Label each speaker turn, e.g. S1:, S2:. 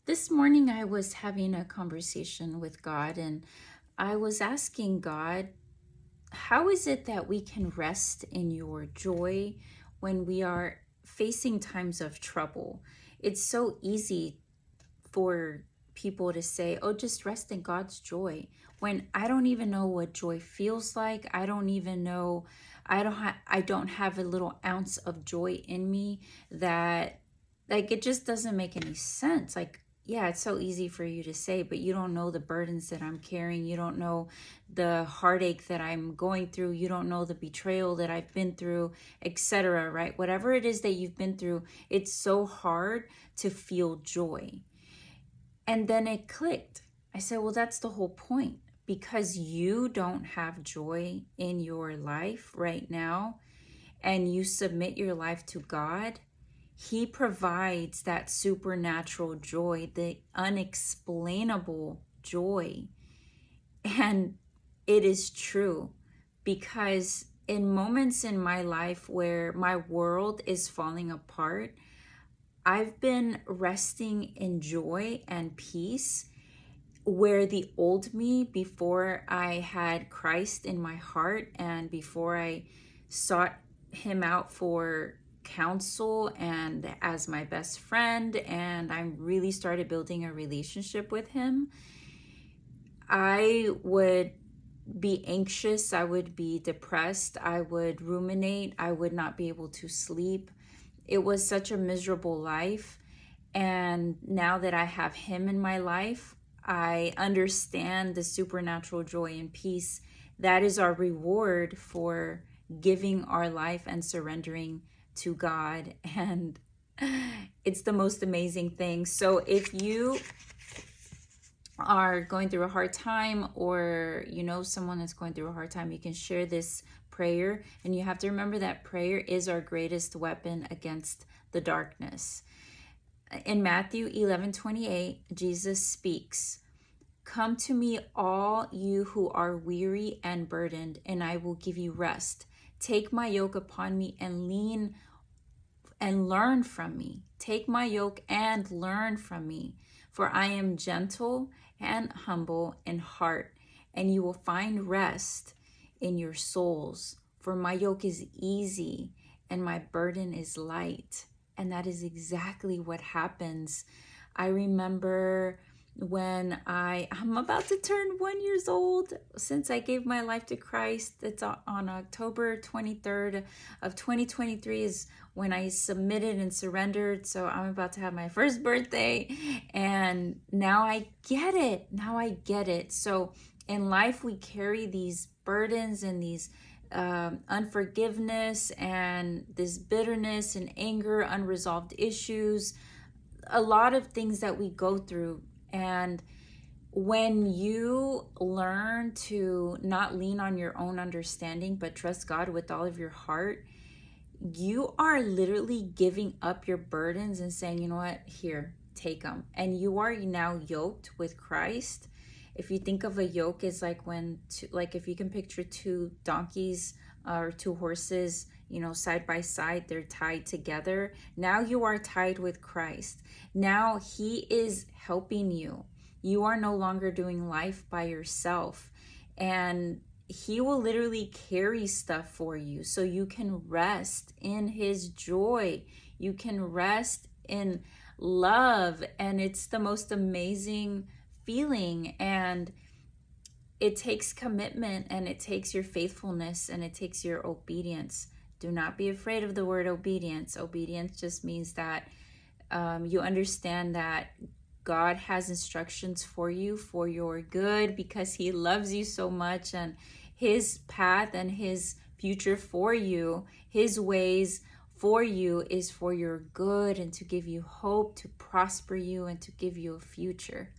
S1: This morning, I was having a conversation with God, and I was asking God, how is it that we can rest in your joy when we are facing times of trouble? It's so easy for people to say, oh, just rest in God's joy, when I don't even know what joy feels like. I don't even know. I don't have a little ounce of joy in me that, like, it just doesn't make any sense. Like, yeah, it's so easy for you to say, but you don't know the burdens that I'm carrying. You don't know the heartache that I'm going through. You don't know the betrayal that I've been through, etc. Right? Whatever it is that you've been through, it's so hard to feel joy. And then it clicked. I said, well, that's the whole point. Because you don't have joy in your life right now, and you submit your life to God, He provides that supernatural joy, the unexplainable joy. And it is true, because in moments in my life where my world is falling apart, I've been resting in joy and peace, where the old me, before I had Christ in my heart and before I sought Him out for counsel and as my best friend, and I really started building a relationship with Him, I would be anxious, I would be depressed, I would ruminate, I would not be able to sleep. It was such a miserable life. And now that I have Him in my life, I understand the supernatural joy and peace. That is our reward for giving our life and surrendering to God. And it's the most amazing thing. So if you are going through a hard time, or you know someone that's going through a hard time, you can share this prayer. And you have to remember that prayer is our greatest weapon against the darkness. In Matthew 11:28, Jesus speaks, "Come to me, all you who are weary and burdened, and I will give you rest. Take my yoke upon me and learn from me. Take my yoke and learn from me, for I am gentle and humble in heart, and you will find rest in your souls. For my yoke is easy and my burden is light." And that is exactly what happens. I remember when I'm about to turn 1 year old since I gave my life to Christ. It's on October 23rd of 2023 is when I submitted and surrendered. So I'm about to have my first birthday, and now I get it. Now I get it. So in life, we carry these burdens and these unforgiveness and this bitterness and anger, unresolved issues, a lot of things that we go through. And when you learn to not lean on your own understanding, but trust God with all of your heart, you are literally giving up your burdens and saying, you know what, here, take them. And you are now yoked with Christ. If you think of a yoke as like like if you can picture two donkeys or two horses, side by side, they're tied together. Now you are tied with Christ. Now He is helping you. You are no longer doing life by yourself. And He will literally carry stuff for you so you can rest in His joy. You can rest in love. And it's the most amazing feeling. And it takes commitment, and it takes your faithfulness, and it takes your obedience. Do not be afraid of the word obedience. Obedience just means that you understand that God has instructions for you for your good, because He loves you so much, and His path and His future for you, His ways for you is for your good, and to give you hope, to prosper you, and to give you a future.